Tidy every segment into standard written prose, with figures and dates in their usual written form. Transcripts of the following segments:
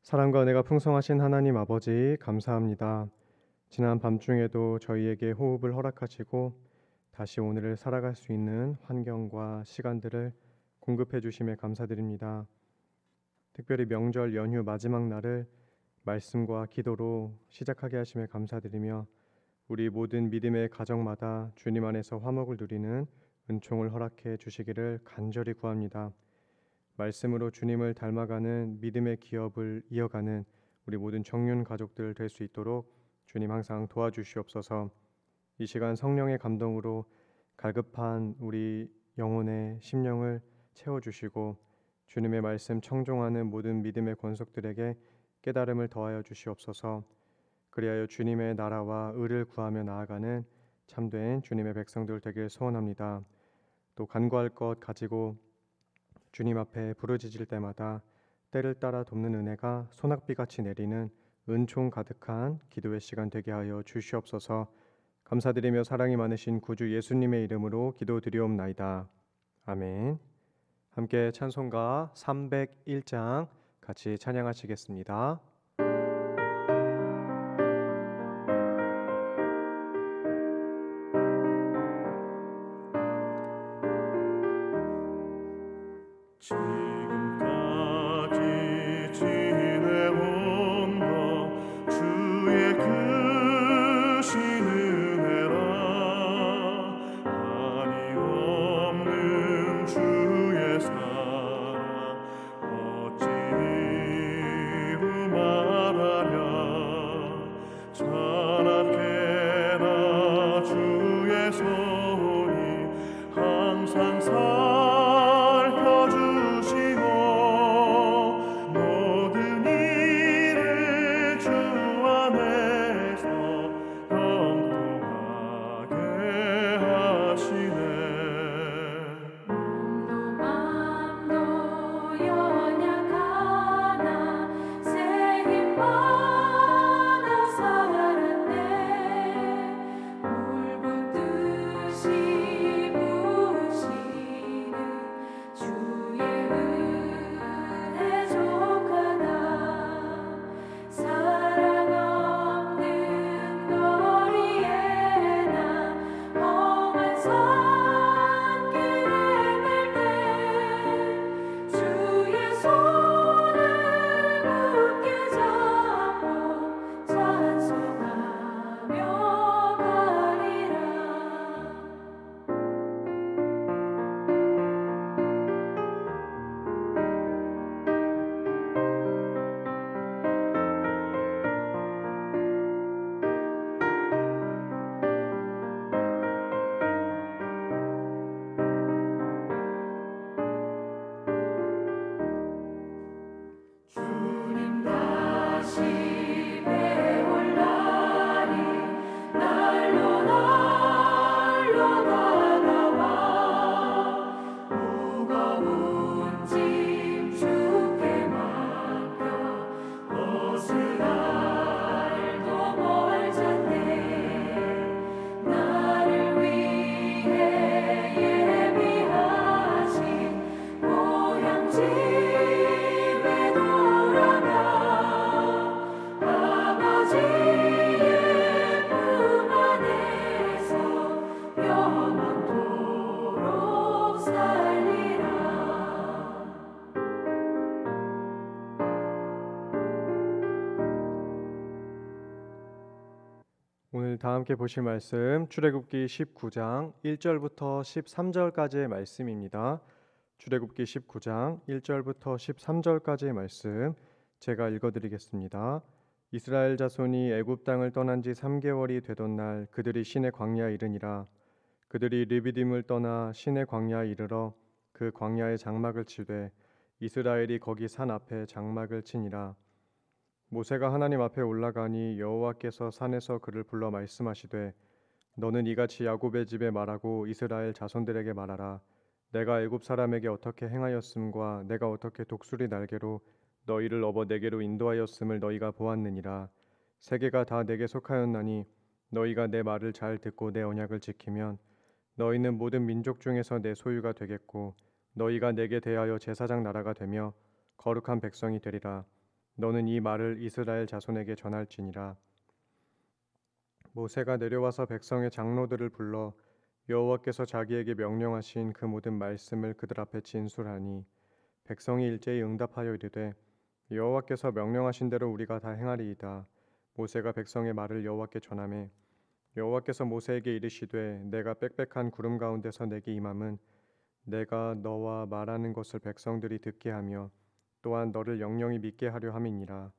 사랑과 은혜가 풍성하신 하나님 아버지 감사합니다. 지난 밤중에도 저희에게 호흡을 허락하시고 다시 오늘을 살아갈 수 있는 환경과 시간들을 공급해 주심에 감사드립니다. 특별히 명절 연휴 마지막 날을 말씀과 기도로 시작하게 하심에 감사드리며 우리 모든 믿음의 가정마다 주님 안에서 화목을 누리는 은총을 허락해 주시기를 간절히 구합니다. 말씀으로 주님을 닮아가는 믿음의 기업을 이어가는 우리 모든 청년 가족들 될 수 있도록 주님 항상 도와주시옵소서. 이 시간 성령의 감동으로 갈급한 우리 영혼의 심령을 채워주시고 주님의 말씀 청종하는 모든 믿음의 권속들에게 깨달음을 더하여 주시옵소서. 그리하여 주님의 나라와 의를 구하며 나아가는 참된 주님의 백성들 되길 소원합니다. 또 간구할 것 가지고 주님 앞에 부르짖을 때마다 때를 따라 돕는 은혜가 소낙비같이 내리는 은총 가득한 기도의 시간 되게 하여 주시옵소서. 감사드리며 사랑이 많으신 구주 예수님의 이름으로 기도드리옵나이다. 아멘. 함께 찬송가 301장 같이 찬양하시겠습니다. 지금까지 지내온 것 주의 크신 은혜라. 한이 없는 주의 사랑 어찌 이루 말하랴. 찬악해라 주의 손이 항상 살펴주시고 모든 일을 주 안에서 형통하게 하시네. 몸도 맘도 연약하나 새 힘 받아 살았네. 물붓듯이 부으시는 주의 은혜 족하다. 사랑 없는 거리에 나 험한 산길을 뵐때 주의 손을 굳게 잡고 찬송하며 가리라. 주님 다시 배울 날이 날로 날로 다가와. 무거운 짐 주께 맡겨 벗을 날도 멀잖네. 나를 위해 예비하신 고향 집에 돌아가 아버지의 품 안에서 영원토록 살리라. 오늘 다 함께 보실 말씀 출애굽기 19장 1절부터 13절까지의 말씀입니다. 출애굽기 19장 1절부터 13절까지의 말씀 제가 읽어드리겠습니다. 이스라엘 자손이 애굽 땅을 떠난 지 3개월이 되던 날 그들이 시내 광야에 이르니라. 그들이 르비딤을 떠나 시내 광야에 이르러 그 광야에 장막을 치되 이스라엘이 거기 산 앞에 장막을 치니라. 모세가 하나님 앞에 올라가니 여호와께서 산에서 그를 불러 말씀하시되 너는 이같이 야곱의 집에 말하고 이스라엘 자손들에게 말하라. 내가 애굽 사람에게 어떻게 행하였음과 내가 어떻게 독수리 날개로 너희를 업어 내게로 인도하였음을 너희가 보았느니라. 세계가 다 내게 속하였나니 너희가 내 말을 잘 듣고 내 언약을 지키면 너희는 모든 민족 중에서 내 소유가 되겠고 너희가 내게 대하여 제사장 나라가 되며 거룩한 백성이 되리라. 너는 이 말을 이스라엘 자손에게 전할지니라. 모세가 내려와서 백성의 장로들을 불러 여호와께서 자기에게 명령하신 그 모든 말씀을 그들 앞에 진술하니 백성이 일제히 응답하여 이르되 여호와께서 명령하신 대로 우리가 다 행하리이다. 모세가 백성의 말을 여호와께 전하매 여호와께서 모세에게 이르시되 내가 빽빽한 구름 가운데서 내게 임함은 내가 너와 말하는 것을 백성들이 듣게 하며 또한 너를 영영히 믿게 하려 함이니라.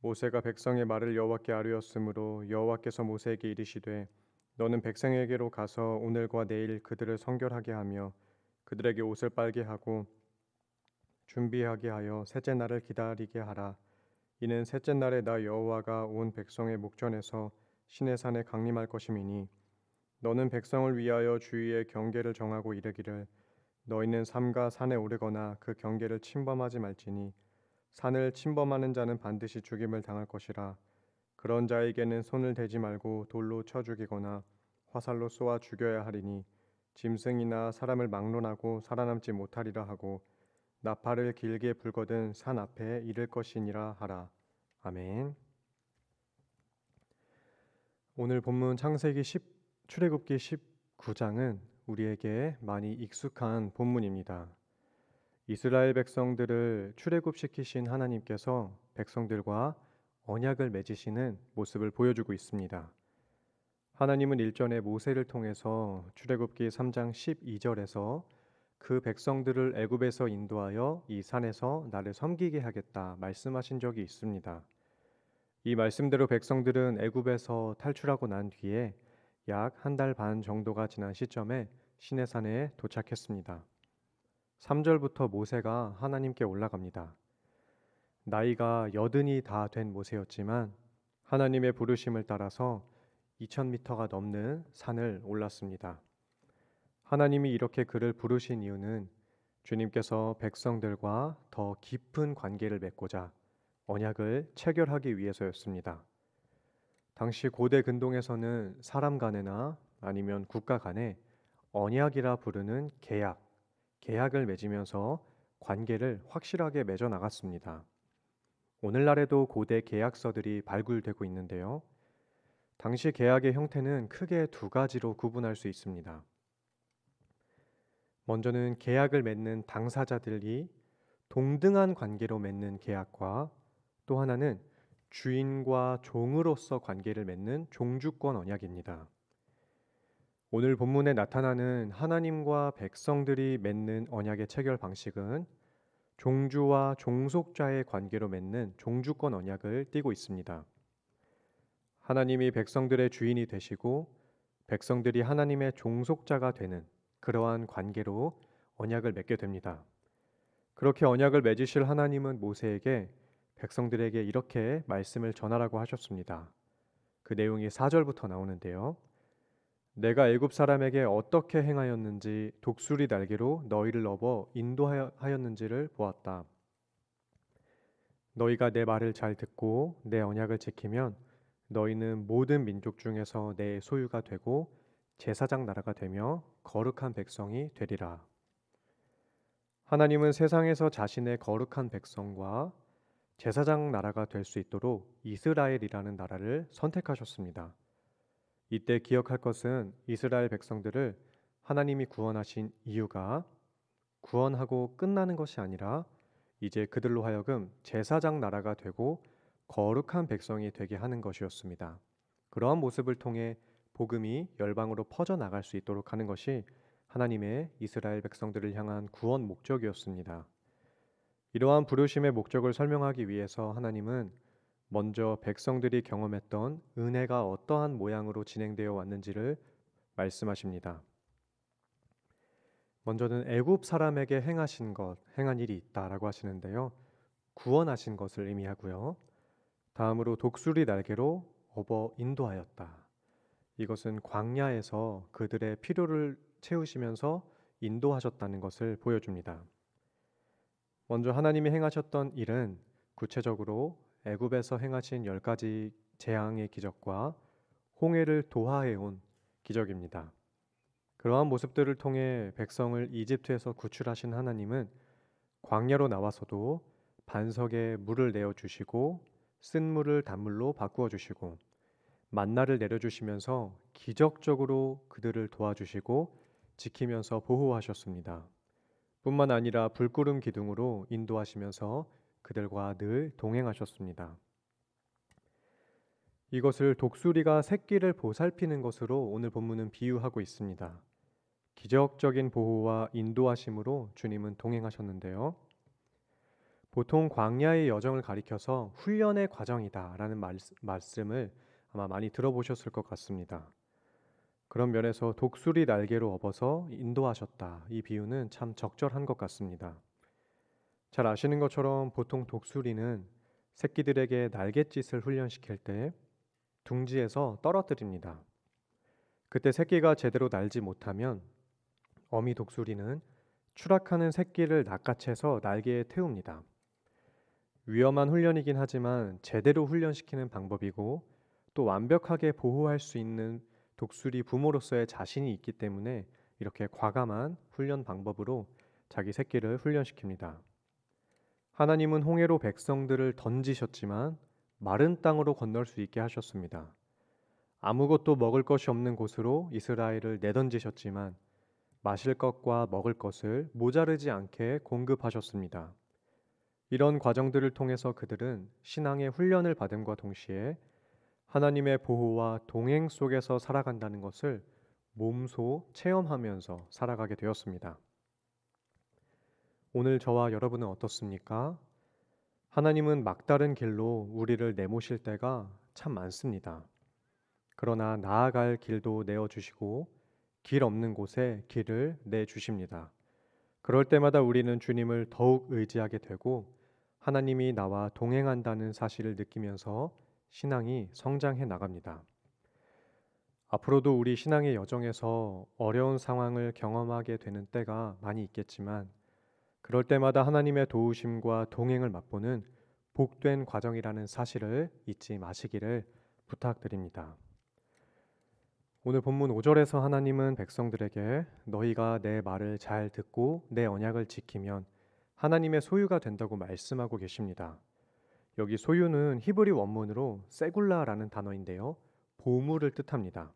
모세가 백성의 말을 여호와께 아뢰었으므로 여호와께서 모세에게 이르시되 너는 백성에게로 가서 오늘과 내일 그들을 성결하게 하며 그들에게 옷을 빨게 하고 준비하게 하여 셋째 날을 기다리게 하라. 이는 셋째 날에 나 여호와가 온 백성의 목전에서 시내산에 강림할 것임이니 너는 백성을 위하여 주위의 경계를 정하고 이르기를 너희는 삼가 산에 오르거나 그 경계를 침범하지 말지니 산을 침범하는 자는 반드시 죽임을 당할 것이라. 그런 자에게는 손을 대지 말고 돌로 쳐 죽이거나 화살로 쏘아 죽여야 하리니 짐승이나 사람을 막론하고 살아남지 못하리라 하고 나팔을 길게 불거든 산 앞에 이를 것이니라 하라. 아멘. 오늘 본문 출애굽기 19장은 우리에게 많이 익숙한 본문입니다. 이스라엘 백성들을 출애굽시키신 하나님께서 백성들과 언약을 맺으시는 모습을 보여주고 있습니다. 하나님은 일전에 모세를 통해서 출애굽기 3장 12절에서 그 백성들을 애굽에서 인도하여 이 산에서 나를 섬기게 하겠다 말씀하신 적이 있습니다. 이 말씀대로 백성들은 애굽에서 탈출하고 난 뒤에 약 한 달 반 정도가 지난 시점에 시내산에 도착했습니다. 3절부터 모세가 하나님께 올라갑니다. 나이가 80이 다 된 모세였지만 하나님의 부르심을 따라서 2000m가 넘는 산을 올랐습니다. 하나님이 이렇게 그를 부르신 이유는 주님께서 백성들과 더 깊은 관계를 맺고자 언약을 체결하기 위해서였습니다. 당시 고대 근동에서는 사람 간에나 아니면 국가 간에 언약이라 부르는 계약을 맺으면서 관계를 확실하게 맺어 나갔습니다. 오늘날에도 고대 계약서들이 발굴되고 있는데요. 당시 계약의 형태는 크게 두 가지로 구분할 수 있습니다. 먼저는 계약을 맺는 당사자들이 동등한 관계로 맺는 계약과 또 하나는 주인과 종으로서 관계를 맺는 종주권 언약입니다. 오늘 본문에 나타나는 하나님과 백성들이 맺는 언약의 체결 방식은 종주와 종속자의 관계로 맺는 종주권 언약을 띠고 있습니다. 하나님이 백성들의 주인이 되시고 백성들이 하나님의 종속자가 되는 그러한 관계로 언약을 맺게 됩니다. 그렇게 언약을 맺으실 하나님은 모세에게 백성들에게 이렇게 말씀을 전하라고 하셨습니다. 그 내용이 4절부터 나오는데요. 내가 애굽 사람에게 어떻게 행하였는지 독수리 날개로 너희를 업어 인도하였는지를 보았다. 너희가 내 말을 잘 듣고 내 언약을 지키면 너희는 모든 민족 중에서 내 소유가 되고 제사장 나라가 되며 거룩한 백성이 되리라. 하나님은 세상에서 자신의 거룩한 백성과 제사장 나라가 될 수 있도록 이스라엘이라는 나라를 선택하셨습니다. 이때 기억할 것은 이스라엘 백성들을 하나님이 구원하신 이유가 구원하고 끝나는 것이 아니라 이제 그들로 하여금 제사장 나라가 되고 거룩한 백성이 되게 하는 것이었습니다. 그러한 모습을 통해 복음이 열방으로 퍼져나갈 수 있도록 하는 것이 하나님의 이스라엘 백성들을 향한 구원 목적이었습니다. 이러한 부르심의 목적을 설명하기 위해서 하나님은 먼저 백성들이 경험했던 은혜가 어떠한 모양으로 진행되어 왔는지를 말씀하십니다. 먼저는 애굽 사람에게 행한 일이 있다라고 하시는데요. 구원하신 것을 의미하고요. 다음으로 독수리 날개로 업어 인도하였다. 이것은 광야에서 그들의 필요를 채우시면서 인도하셨다는 것을 보여줍니다. 먼저 하나님이 행하셨던 일은 구체적으로 애굽에서 행하신 10가지 재앙의 기적과 홍해를 도하해온 기적입니다. 그러한 모습들을 통해 백성을 이집트에서 구출하신 하나님은 광야로 나와서도 반석에 물을 내어 주시고 쓴 물을 단물로 바꾸어 주시고 만나를 내려 주시면서 기적적으로 그들을 도와주시고 지키면서 보호하셨습니다. 뿐만 아니라 불구름 기둥으로 인도하시면서 그들과 늘 동행하셨습니다. 이것을 독수리가 새끼를 보살피는 것으로 오늘 본문은 비유하고 있습니다. 기적적인 보호와 인도하심으로 주님은 동행하셨는데요. 보통 광야의 여정을 가리켜서 훈련의 과정이다라는 말씀을 아마 많이 들어보셨을 것 같습니다. 그런 면에서 독수리 날개로 업어서 인도하셨다. 이 비유는 참 적절한 것 같습니다. 잘 아시는 것처럼 보통 독수리는 새끼들에게 날갯짓을 훈련시킬 때 둥지에서 떨어뜨립니다. 그때 새끼가 제대로 날지 못하면 어미 독수리는 추락하는 새끼를 낚아채서 날개에 태웁니다. 위험한 훈련이긴 하지만 제대로 훈련시키는 방법이고 또 완벽하게 보호할 수 있는 독수리 부모로서의 자신이 있기 때문에 이렇게 과감한 훈련 방법으로 자기 새끼를 훈련시킵니다. 하나님은 홍해로 백성들을 던지셨지만 마른 땅으로 건널 수 있게 하셨습니다. 아무것도 먹을 것이 없는 곳으로 이스라엘을 내던지셨지만 마실 것과 먹을 것을 모자르지 않게 공급하셨습니다. 이런 과정들을 통해서 그들은 신앙의 훈련을 받음과 동시에 하나님의 보호와 동행 속에서 살아간다는 것을 몸소 체험하면서 살아가게 되었습니다. 오늘 저와 여러분은 어떻습니까? 하나님은 막다른 길로 우리를 내모실 때가 참 많습니다. 그러나 나아갈 길도 내어주시고 길 없는 곳에 길을 내주십니다. 그럴 때마다 우리는 주님을 더욱 의지하게 되고 하나님이 나와 동행한다는 사실을 느끼면서 신앙이 성장해 나갑니다. 앞으로도 우리 신앙의 여정에서 어려운 상황을 경험하게 되는 때가 많이 있겠지만 그럴 때마다 하나님의 도우심과 동행을 맛보는 복된 과정이라는 사실을 잊지 마시기를 부탁드립니다. 오늘 본문 5절에서 하나님은 백성들에게 너희가 내 말을 잘 듣고 내 언약을 지키면 하나님의 소유가 된다고 말씀하고 계십니다. 여기 소유는 히브리 원문으로 세굴라라는 단어인데요. 보물을 뜻합니다.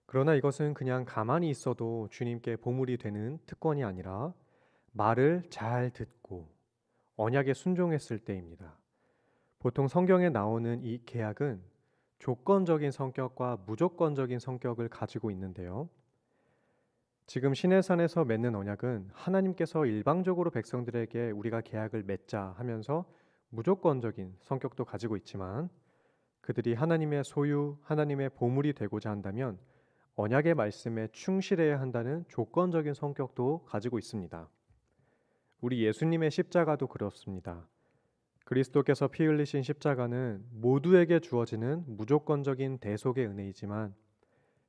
그러나 이것은 그냥 가만히 있어도 주님께 보물이 되는 특권이 아니라 말을 잘 듣고 언약에 순종했을 때입니다. 보통 성경에 나오는 이 계약은 조건적인 성격과 무조건적인 성격을 가지고 있는데요. 지금 시내산에서 맺는 언약은 하나님께서 일방적으로 백성들에게 우리가 계약을 맺자 하면서 무조건적인 성격도 가지고 있지만 그들이 하나님의 소유, 하나님의 보물이 되고자 한다면 언약의 말씀에 충실해야 한다는 조건적인 성격도 가지고 있습니다. 우리 예수님의 십자가도 그렇습니다. 그리스도께서 피 흘리신 십자가는 모두에게 주어지는 무조건적인 대속의 은혜이지만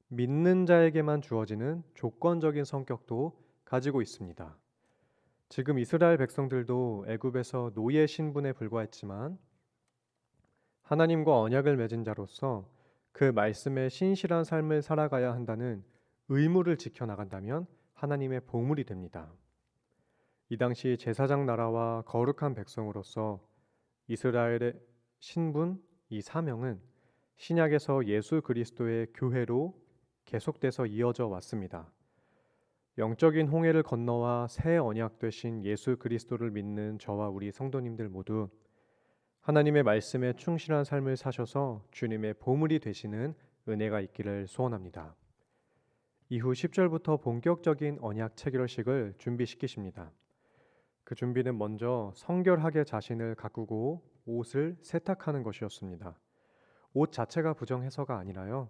믿는 자에게만 주어지는 조건적인 성격도 가지고 있습니다. 지금 이스라엘 백성들도 애굽에서 노예 신분에 불과했지만 하나님과 언약을 맺은 자로서 그 말씀에 신실한 삶을 살아가야 한다는 의무를 지켜나간다면 하나님의 보물이 됩니다. 이 당시 제사장 나라와 거룩한 백성으로서 이스라엘의 신분, 이 사명은 신약에서 예수 그리스도의 교회로 계속돼서 이어져 왔습니다. 영적인 홍해를 건너와 새 언약 되신 예수 그리스도를 믿는 저와 우리 성도님들 모두 하나님의 말씀에 충실한 삶을 사셔서 주님의 보물이 되시는 은혜가 있기를 소원합니다. 이후 10절부터 본격적인 언약 체결식을 준비시키십니다. 그 준비는 먼저 성결하게 자신을 가꾸고 옷을 세탁하는 것이었습니다. 옷 자체가 부정해서가 아니라요.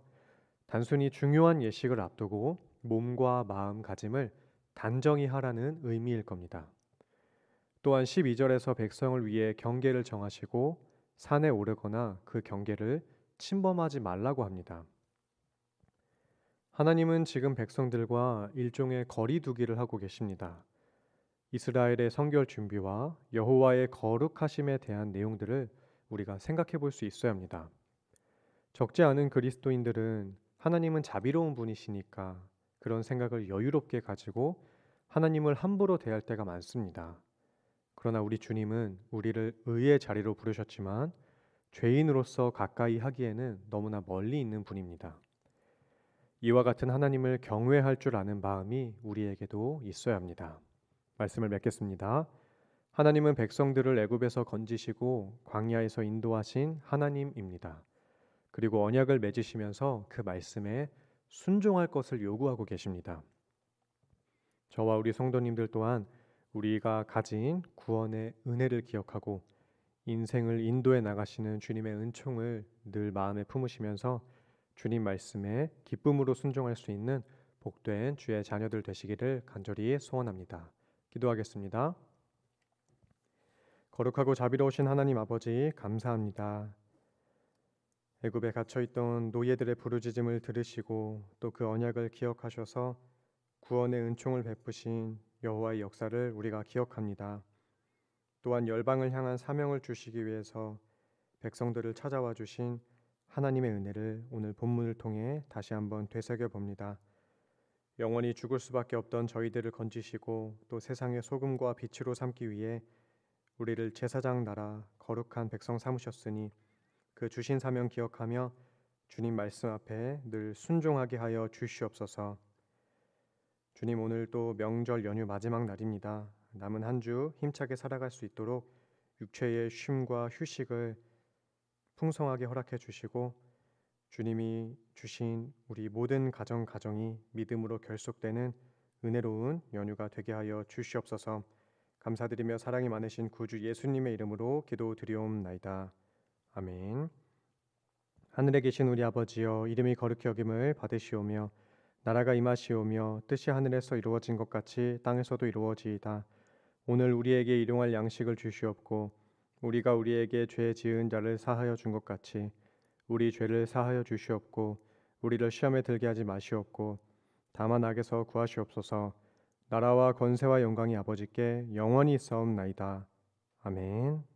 단순히 중요한 예식을 앞두고 몸과 마음가짐을 단정히 하라는 의미일 겁니다. 또한 12절에서 백성을 위해 경계를 정하시고 산에 오르거나 그 경계를 침범하지 말라고 합니다. 하나님은 지금 백성들과 일종의 거리 두기를 하고 계십니다. 이스라엘의 성결 준비와 여호와의 거룩하심에 대한 내용들을 우리가 생각해 볼 수 있어야 합니다. 적지 않은 그리스도인들은 하나님은 자비로운 분이시니까 그런 생각을 여유롭게 가지고 하나님을 함부로 대할 때가 많습니다. 그러나 우리 주님은 우리를 의의 자리로 부르셨지만 죄인으로서 가까이 하기에는 너무나 멀리 있는 분입니다. 이와 같은 하나님을 경외할 줄 아는 마음이 우리에게도 있어야 합니다. 말씀을 맺겠습니다. 하나님은 백성들을 애굽에서 건지시고 광야에서 인도하신 하나님입니다. 그리고 언약을 맺으시면서 그 말씀에 순종할 것을 요구하고 계십니다. 저와 우리 성도님들 또한 우리가 가진 구원의 은혜를 기억하고 인생을 인도해 나가시는 주님의 은총을 늘 마음에 품으시면서 주님 말씀에 기쁨으로 순종할 수 있는 복된 주의 자녀들 되시기를 간절히 소원합니다. 기도하겠습니다. 거룩하고 자비로우신 하나님 아버지 감사합니다. 애굽에 갇혀 있던 노예들의 부르짖음을 들으시고 또 그 언약을 기억하셔서 구원의 은총을 베푸신 여호와의 역사를 우리가 기억합니다. 또한 열방을 향한 사명을 주시기 위해서 백성들을 찾아와 주신 하나님의 은혜를 오늘 본문을 통해 다시 한번 되새겨 봅니다. 영원히 죽을 수밖에 없던 저희들을 건지시고 또 세상의 소금과 빛으로 삼기 위해 우리를 제사장 나라 거룩한 백성 삼으셨으니 그 주신 사명 기억하며 주님 말씀 앞에 늘 순종하게 하여 주시옵소서. 주님, 오늘 또 명절 연휴 마지막 날입니다. 남은 한 주 힘차게 살아갈 수 있도록 육체의 쉼과 휴식을 풍성하게 허락해 주시고 주님이 주신 우리 모든 가정이 믿음으로 결속되는 은혜로운 연휴가 되게 하여 주시옵소서. 감사드리며 사랑이 많으신 구주 예수님의 이름으로 기도드리옵나이다. 아멘. 하늘에 계신 우리 아버지여, 이름이 거룩히 여김을 받으시오며 나라가 임하시오며 뜻이 하늘에서 이루어진 것 같이 땅에서도 이루어지이다. 오늘 우리에게 일용할 양식을 주시옵고 우리가 우리에게 죄 지은 자를 사하여 준 것 같이 우리 죄를 사하여 주시옵고 우리를 시험에 들게 하지 마시옵고 다만 악에서 구하시옵소서. 나라와 권세와 영광이 아버지께 영원히 있사옵나이다. 아멘.